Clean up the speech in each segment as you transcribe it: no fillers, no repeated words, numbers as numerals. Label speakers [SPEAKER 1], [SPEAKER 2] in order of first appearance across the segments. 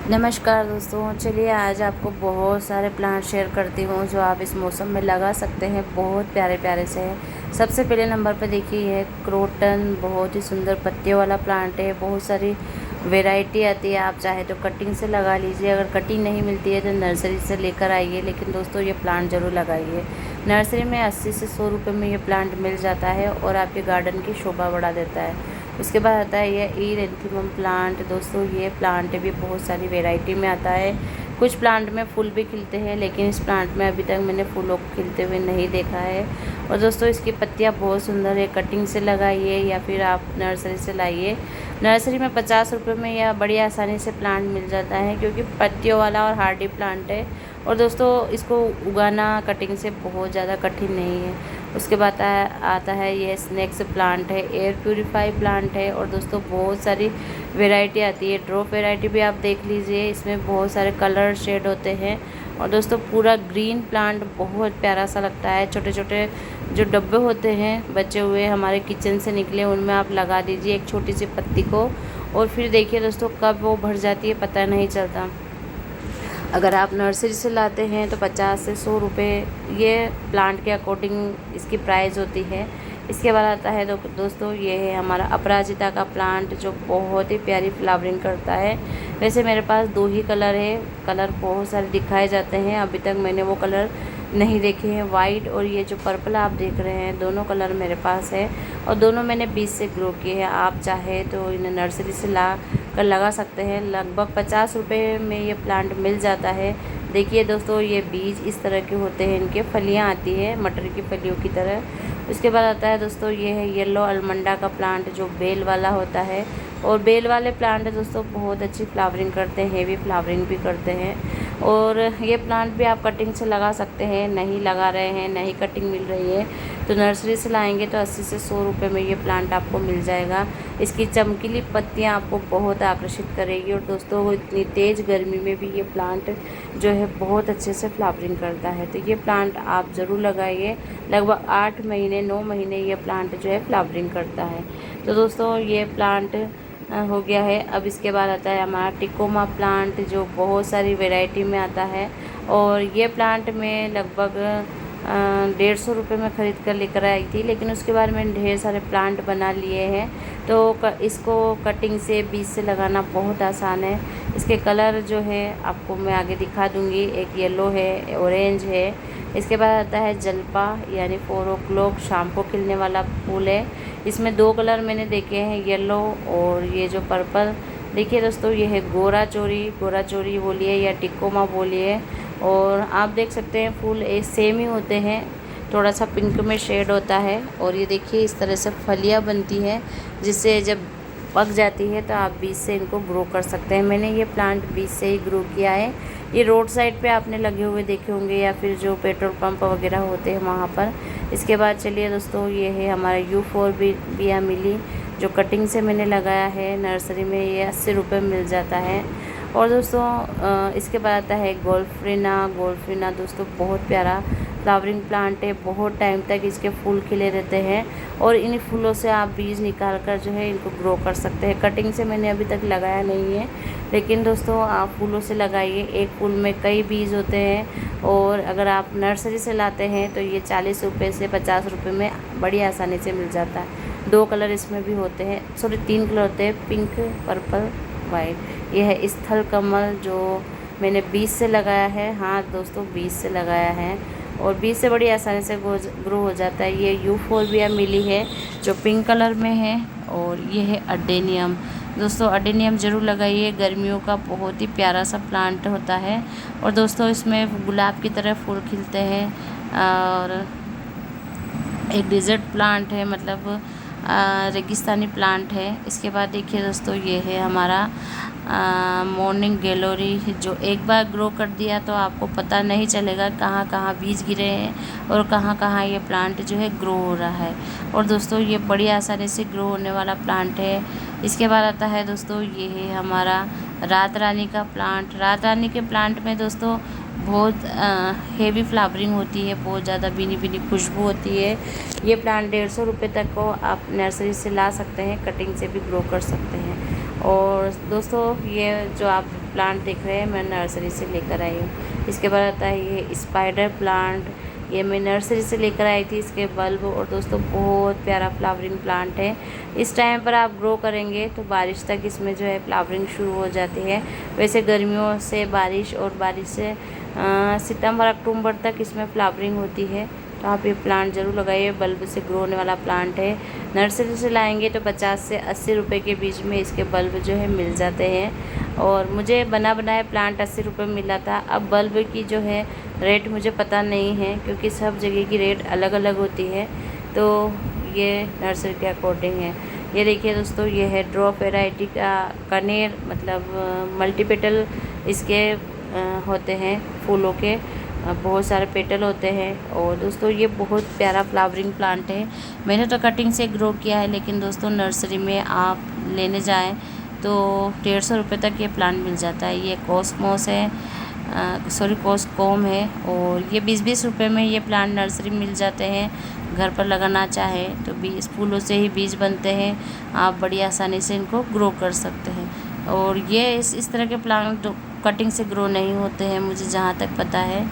[SPEAKER 1] नमस्कार दोस्तों, चलिए आज आपको बहुत सारे प्लांट शेयर करती हूँ जो आप इस मौसम में लगा सकते हैं। बहुत प्यारे प्यारे से हैं। सबसे पहले नंबर पर देखिए ये क्रोटन, बहुत ही सुंदर पत्तियों वाला प्लांट है। बहुत सारी वैरायटी आती है, आप चाहे तो कटिंग से लगा लीजिए। अगर कटिंग नहीं मिलती है तो नर्सरी से लेकर आइए, लेकिन दोस्तों ये प्लांट ज़रूर लगाइए। नर्सरी में 80 से 100 रुपये में ये प्लांट मिल जाता है और आपके गार्डन की शोभा बढ़ा देता है। उसके बाद आता है ये इरेंथीमम प्लांट। दोस्तों ये प्लांट भी बहुत सारी वैरायटी में आता है। कुछ प्लांट में फूल भी खिलते हैं, लेकिन इस प्लांट में अभी तक मैंने फूलों को खिलते हुए नहीं देखा है। और दोस्तों इसकी पत्तियां बहुत सुंदर है। कटिंग से लगाइए या फिर आप नर्सरी से लाइए। नर्सरी में 50 रुपये में यह बड़ी आसानी से प्लांट मिल जाता है, क्योंकि पत्तियों वाला और हार्डी प्लांट है। और दोस्तों इसको उगाना कटिंग से बहुत ज़्यादा कठिन नहीं है। उसके बाद आता है ये स्नेक्स प्लांट है, एयर प्यूरीफाई प्लांट है। और दोस्तों बहुत सारी वैरायटी आती है। ड्रॉप वैरायटी भी आप देख लीजिए, इसमें बहुत सारे कलर शेड होते हैं। और दोस्तों पूरा ग्रीन प्लांट बहुत प्यारा सा लगता है। छोटे छोटे जो डब्बे होते हैं बचे हुए हमारे किचन से निकले, उनमें आप लगा दीजिए एक छोटी सी पत्ती को, और फिर देखिए दोस्तों कब वो भर जाती है पता नहीं चलता। अगर आप नर्सरी से लाते हैं तो 50 से 100 रुपये ये प्लांट के अकॉर्डिंग इसकी प्राइस होती है। इसके बाद आता है तो दोस्तों ये है हमारा अपराजिता का प्लांट, जो बहुत ही प्यारी फ्लावरिंग करता है। वैसे मेरे पास 2 ही कलर है, कलर बहुत सारे दिखाए जाते हैं, अभी तक मैंने वो कलर नहीं देखे हैं। वाइट और ये जो पर्पल आप देख रहे हैं, दोनों कलर मेरे पास है और दोनों मैंने बीज से ग्रो किए हैं। आप चाहे तो इन्हें नर्सरी से ला कर लगा सकते हैं। लगभग 50 रुपये में ये प्लांट मिल जाता है। देखिए दोस्तों ये बीज इस तरह के होते हैं, इनके फलियां आती है मटर की फलियों की तरह। उसके बाद आता है दोस्तों ये है येलो अलमंडा का प्लांट, जो बेल वाला होता है। और बेल वाले प्लांट दोस्तों बहुत अच्छी फ्लावरिंग करते हैं, हेवी फ्लावरिंग भी करते हैं। और ये प्लांट भी आप कटिंग से लगा सकते हैं। नहीं लगा रहे हैं, नहीं कटिंग मिल रही है, तो नर्सरी से लाएंगे तो 80 से 100 रुपये में ये प्लांट आपको मिल जाएगा। इसकी चमकीली पत्तियां आपको बहुत आकर्षित करेगी। और दोस्तों इतनी तेज़ गर्मी में भी ये प्लांट जो है बहुत अच्छे से फ्लावरिंग करता है, तो ये प्लांट आप ज़रूर लगाइए। लगभग 8 महीने 9 महीने ये प्लांट जो है फ्लावरिंग करता है। तो दोस्तों ये प्लांट हो गया है। अब इसके बाद आता है हमारा टिकोमा प्लांट, जो बहुत सारी वैरायटी में आता है। और ये प्लांट में लगभग 150 रुपये में ख़रीद कर लेकर आई थी, लेकिन उसके बाद मैंने ढेर सारे प्लांट बना लिए हैं। तो इसको कटिंग से बीज से लगाना बहुत आसान है। इसके कलर जो है आपको मैं आगे दिखा दूँगी। एक येलो है, ऑरेंज है। इसके बाद आता है जलपा, यानी 4 o'clock शाम को खिलने वाला फूल है। इसमें 2 कलर मैंने देखे हैं, येलो और ये जो पर्पल। देखिए दोस्तों ये है गोरा चोरी बोलिए या टिकोमा बोलिए। और आप देख सकते हैं फूल एक सेम ही होते हैं, थोड़ा सा पिंक में शेड होता है। और ये देखिए इस तरह से फलियां बनती हैं, जिससे जब पक जाती है तो आप बीज से इनको ग्रो कर सकते हैं। मैंने ये प्लांट बीज से ही ग्रो किया है। ये रोड साइड पे आपने लगे हुए देखे होंगे, या फिर जो पेट्रोल पंप वगैरह होते हैं वहाँ पर। इसके बाद चलिए दोस्तों ये है हमारा यूफोरबिया मिली, जो कटिंग से मैंने लगाया है। नर्सरी में ये 80 रुपये मिल जाता है। और दोस्तों इसके बाद आता है गोल्फिना दोस्तों बहुत प्यारा फ्लावरिंग प्लांट है। बहुत टाइम तक इसके फूल खिले रहते हैं और इन फूलों से आप बीज निकाल कर जो है इनको ग्रो कर सकते हैं। कटिंग से मैंने अभी तक लगाया नहीं है, लेकिन दोस्तों आप फूलों से लगाइए। एक फूल में कई बीज होते हैं। और अगर आप नर्सरी से लाते हैं तो ये 40 रुपये से 50 रुपये में बड़ी आसानी से मिल जाता है। 2 कलर इसमें भी होते हैं, सॉरी 3 कलर होते हैं, पिंक, पर्पल, वाइट। यह है स्थल कमल, जो मैंने बीज से लगाया है। हाँ दोस्तों बीज से लगाया है और बीज से बड़ी आसानी से ग्रो हो जाता है। ये यूफोरबिया मिली है, जो पिंक कलर में है। और ये है अडेनियम। दोस्तों अडेनियम ज़रूर लगाइए, गर्मियों का बहुत ही प्यारा सा प्लांट होता है। और दोस्तों इसमें गुलाब की तरह फूल खिलते हैं। और एक डिज़र्ट प्लांट है, मतलब रेगिस्तानी प्लांट है। इसके बाद देखिए दोस्तों ये है हमारा मॉर्निंग ग्लोरी, जो एक बार ग्रो कर दिया तो आपको पता नहीं चलेगा कहाँ कहाँ बीज गिरे हैं और कहाँ कहाँ ये प्लांट जो है ग्रो हो रहा है। और दोस्तों ये बड़ी आसानी से ग्रो होने वाला प्लांट है। इसके बाद आता है दोस्तों ये है हमारा रात रानी का प्लांट। रात रानी के प्लांट में दोस्तों बहुत हेवी फ्लावरिंग होती है, बहुत ज़्यादा भीनी भीनी खुशबू होती है। ये प्लांट 150 रुपये तक को आप नर्सरी से ला सकते हैं, कटिंग से भी ग्रो कर सकते हैं। और दोस्तों ये जो आप प्लांट देख रहे हैं मैं नर्सरी से लेकर आई हूँ। इसके बाद आता है ये स्पाइडर प्लांट, ये मैं नर्सरी से लेकर आई थी इसके बल्ब। और दोस्तों बहुत प्यारा फ्लावरिंग प्लांट है। इस टाइम पर आप ग्रो करेंगे तो बारिश तक इसमें जो है फ्लावरिंग शुरू हो जाती है। वैसे गर्मियों से बारिश और बारिश से सितंबर अक्टूबर तक इसमें फ्लावरिंग होती है। तो आप ये प्लांट ज़रूर लगाइए, बल्ब से ग्रो होने वाला प्लांट है। नर्सरी से लाएंगे तो 50 से 80 रुपये के बीच में इसके बल्ब जो है मिल जाते हैं। और मुझे बना बनाया प्लांट 80 रुपये मिला था। अब बल्ब की जो है रेट मुझे पता नहीं है, क्योंकि सब जगह की रेट अलग अलग होती है। तो ये नर्सरी के अकॉर्डिंग है। ये देखिए दोस्तों, ये है ड्रॉप वैरायटी का कनेर, मतलब मल्टीपेटल इसके होते हैं फूलों के, बहुत सारे पेटल होते हैं। और दोस्तों ये बहुत प्यारा फ्लावरिंग प्लांट है। मैंने तो कटिंग से ग्रो किया है, लेकिन दोस्तों नर्सरी में आप लेने जाएं तो 150 रुपये तक ये प्लांट मिल जाता है। ये कॉस्मोस है, कॉस्कोम है। और ये 20-20 रुपये में ये प्लांट नर्सरी मिल जाते हैं। घर पर लगाना चाहें तो बीज फूलों से ही बीज बनते हैं, आप बड़ी आसानी से इनको ग्रो कर सकते हैं। और ये इस तरह के प्लांट कटिंग से ग्रो नहीं होते हैं, मुझे जहाँ तक पता है।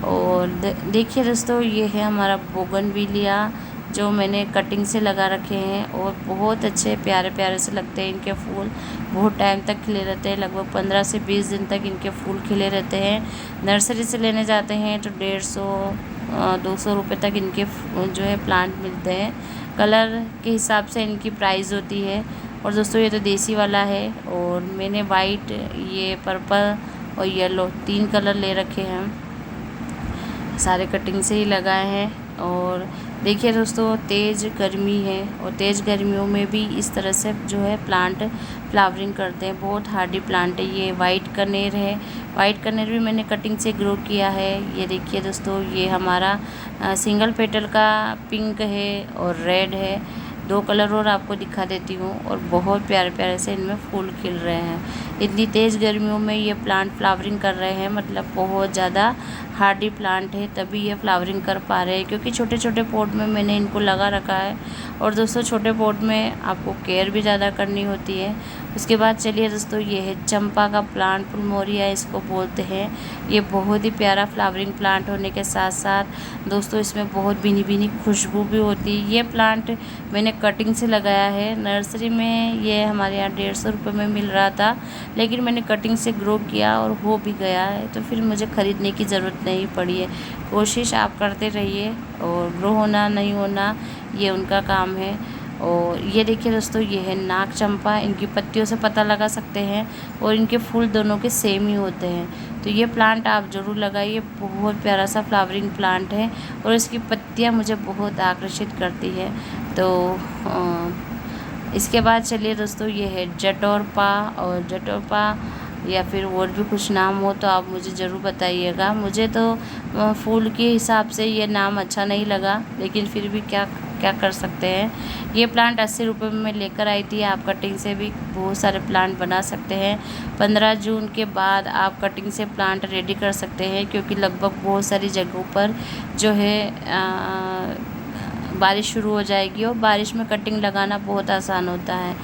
[SPEAKER 1] और देखिए दोस्तों, ये है हमारा बोगनविलिया, जो मैंने कटिंग से लगा रखे हैं। और बहुत अच्छे प्यारे प्यारे से लगते हैं इनके फूल। बहुत टाइम तक खिले रहते हैं, लगभग 15 से 20 दिन तक इनके फूल खिले रहते हैं। नर्सरी से लेने जाते हैं तो 150-200 रुपये तक इनके जो है प्लांट मिलते हैं। कलर के हिसाब से इनकी प्राइस होती है। और दोस्तों ये तो देसी वाला है। और मैंने वाइट, ये पर्पल और येलो 3 कलर ले रखे हैं, सारे कटिंग से ही लगाए हैं। और देखिए दोस्तों, तेज़ गर्मी है और तेज़ गर्मियों में भी इस तरह से जो है प्लांट फ्लावरिंग करते हैं। बहुत हार्डी प्लांट है। ये वाइट कनेर है, वाइट कनेर भी मैंने कटिंग से ग्रो किया है। ये देखिए दोस्तों, ये हमारा सिंगल पेटल का पिंक है और रेड है। 2 कलर और आपको दिखा देती हूँ। और बहुत प्यारे प्यारे से इनमें फूल खिल रहे हैं। इतनी तेज़ गर्मियों में ये प्लांट फ्लावरिंग कर रहे हैं, मतलब बहुत ज़्यादा हार्डी प्लांट है, तभी ये फ्लावरिंग कर पा रहे हैं। क्योंकि छोटे छोटे पॉट में मैंने इनको लगा रखा है। और दोस्तों छोटे पॉट में आपको केयर भी ज़्यादा करनी होती है। उसके बाद चलिए दोस्तों, ये है चंपा का प्लांट, प्लुमोरिया इसको बोलते हैं। ये बहुत ही प्यारा फ्लावरिंग प्लांट होने के साथ साथ दोस्तों इसमें बहुत भीनी भीनी खुशबू भी होती है। ये प्लांट मैंने कटिंग से लगाया है। नर्सरी में ये हमारे यहाँ 150 रुपये में मिल रहा था, लेकिन मैंने कटिंग से ग्रो किया और हो भी गया है, तो फिर मुझे ख़रीदने की ज़रूरत नहीं पड़ी है। कोशिश आप करते रहिए, और ग्रो होना नहीं होना ये उनका काम है। और ये देखिए दोस्तों, ये है नाग चंपा। इनकी पत्तियों से पता लगा सकते हैं, और इनके फूल दोनों के सेम ही होते हैं। तो ये प्लांट आप ज़रूर लगाइए, बहुत प्यारा सा फ्लावरिंग प्लांट है। और इसकी पत्तियाँ मुझे बहुत आकर्षित करती है। तो इसके बाद चलिए दोस्तों, ये है जटोरपा। और जटोरपा या फिर और भी कुछ नाम हो तो आप मुझे ज़रूर बताइएगा। मुझे तो फूल के हिसाब से ये नाम अच्छा नहीं लगा, लेकिन फिर भी क्या कर सकते हैं। ये प्लांट 80 रुपये में लेकर आई थी। आप कटिंग से भी बहुत सारे प्लांट बना सकते हैं। 15 जून के बाद आप कटिंग से प्लांट रेडी कर सकते हैं, क्योंकि लगभग बहुत सारी जगहों पर जो है बारिश शुरू हो जाएगी। और बारिश में कटिंग लगाना बहुत आसान होता है।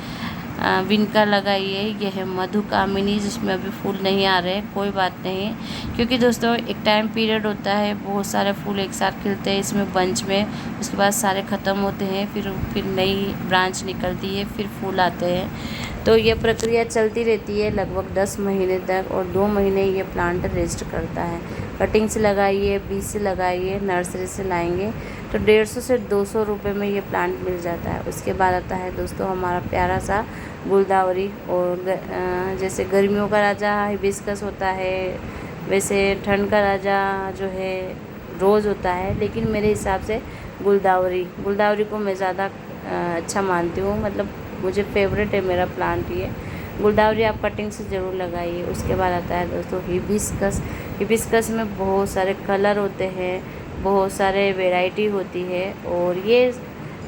[SPEAKER 1] विनका लगाइए। यह है मधुकामिनी, जिसमें अभी फूल नहीं आ रहे, कोई बात नहीं, क्योंकि दोस्तों एक टाइम पीरियड होता है, बहुत सारे फूल एक साथ खिलते हैं इसमें बंच में। उसके बाद सारे ख़त्म होते हैं, फिर नई ब्रांच निकलती है, फिर फूल आते हैं। तो ये प्रक्रिया चलती रहती है लगभग 10 महीने तक, और 2 महीने ये प्लांट रेस्ट करता है। कटिंग से लगाइए, बीज से लगाइए, नर्सरी से लाएंगे तो 150 से 200 रुपये में ये प्लांट मिल जाता है। उसके बाद आता है दोस्तों हमारा प्यारा सा गुलदावरी। और जैसे गर्मियों का राजा हिबिस्कस होता है, वैसे ठंड का राजा जो है रोज़ होता है, लेकिन मेरे हिसाब से गुलदावरी को मैं ज़्यादा अच्छा मानती हूँ। मतलब मुझे फेवरेट है मेरा प्लांट ये गुलदावरी। आप कटिंग से ज़रूर लगाइए। उसके बाद आता है दोस्तों हिबिस्कस में बहुत सारे कलर होते हैं, बहुत सारे वैरायटी होती है। और ये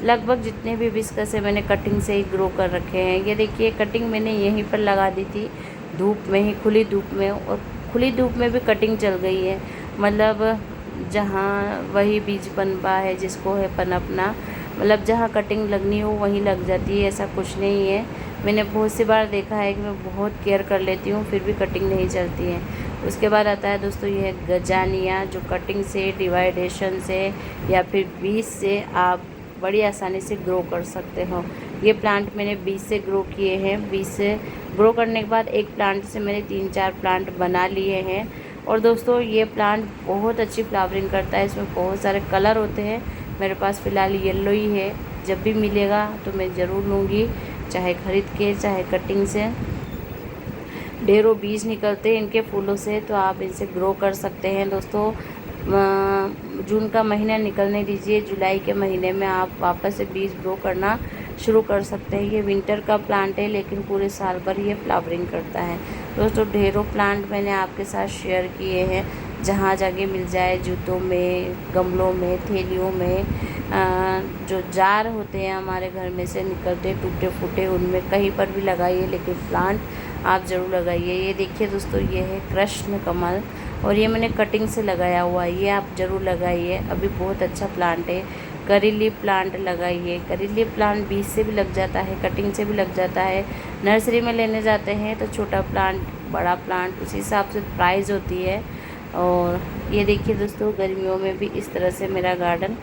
[SPEAKER 1] लगभग जितने भी हिबिस्कस है मैंने कटिंग से ही ग्रो कर रखे हैं। ये देखिए, कटिंग मैंने यहीं पर लगा दी थी धूप में ही, खुली धूप में, और खुली धूप में भी कटिंग चल गई है। मतलब जहाँ वही बीज पनपा है, जिसको है पनपना, मतलब जहाँ कटिंग लगनी हो वहीं लग जाती है, ऐसा कुछ नहीं है। मैंने बहुत सी बार देखा है कि मैं बहुत केयर कर लेती हूँ फिर भी कटिंग नहीं चलती है। उसके बाद आता है दोस्तों ये गजानिया, जो कटिंग से, डिवाइडेशन से या फिर बीज से आप बड़ी आसानी से ग्रो कर सकते हो। ये प्लांट मैंने बीज से ग्रो किए हैं। बीज से ग्रो करने के बाद एक प्लांट से मैंने 3-4 प्लांट बना लिए हैं। और दोस्तों ये प्लांट बहुत अच्छी फ्लावरिंग करता है, इसमें बहुत सारे कलर होते हैं। मेरे पास फ़िलहाल येलो ही है, जब भी मिलेगा तो मैं ज़रूर लूँगी, चाहे ख़रीद के चाहे कटिंग से। ढेरों बीज निकलते हैं इनके फूलों से, तो आप इनसे ग्रो कर सकते हैं दोस्तों। जून का महीना निकलने दीजिए, जुलाई के महीने में आप वापस से बीज ग्रो करना शुरू कर सकते हैं। ये विंटर का प्लांट है लेकिन पूरे साल भर ये फ्लावरिंग करता है। दोस्तों ढेरों प्लांट मैंने आपके साथ शेयर किए हैं, जहाँ जगह मिल जाए, जूतों में, गमलों में, थैलियों में, जो जार होते हैं हमारे घर में से निकलते टूटे फूटे, उनमें कहीं पर भी लगाइए, लेकिन प्लांट आप ज़रूर लगाइए। ये देखिए दोस्तों, ये है कृष्ण कमल और ये मैंने कटिंग से लगाया हुआ है, ये आप ज़रूर लगाइए, अभी बहुत अच्छा प्लांट है। करेली प्लांट लगाइए, करेली प्लांट बीज से भी लग जाता है, कटिंग से भी लग जाता है। नर्सरी में लेने जाते हैं तो छोटा प्लांट, बड़ा प्लांट, उसी हिसाब से प्राइस होती है। और ये देखिए दोस्तों, गर्मियों में भी इस तरह से मेरा गार्डन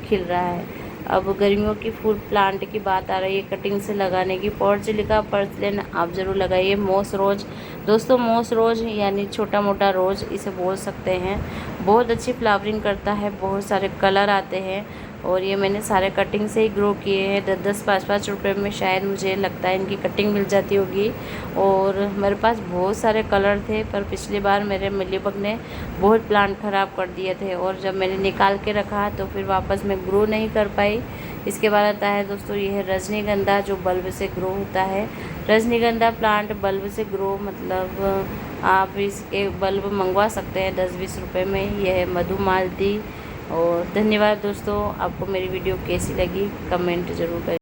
[SPEAKER 1] खिल रहा है। अब गर्मियों की फूल प्लांट की बात आ रही है कटिंग से लगाने की। पोर्चुलिका पर्सिलेन आप ज़रूर लगाइए। मॉस रोज दोस्तों, मॉस रोज यानी छोटा मोटा रोज इसे बोल सकते हैं, बहुत अच्छी फ्लावरिंग करता है, बहुत सारे कलर आते हैं। और ये मैंने सारे कटिंग से ही ग्रो किए हैं। 10-10, 5-5 रुपये में शायद मुझे लगता है इनकी कटिंग मिल जाती होगी। और मेरे पास बहुत सारे कलर थे, पर पिछली बार मेरे मिलीबग ने बहुत प्लांट ख़राब कर दिए थे और जब मैंने निकाल के रखा तो फिर वापस मैं ग्रो नहीं कर पाई। इसके बाद आता है दोस्तों ये है रजनीगंधा, जो बल्ब से ग्रो होता है। रजनीगंधा प्लांट बल्ब से ग्रो मतलब आप इसके बल्ब मंगवा सकते हैं 10-20 रुपये में। यह है मधुमालती। और धन्यवाद दोस्तों, आपको मेरी वीडियो कैसी लगी कमेंट ज़रूर करें।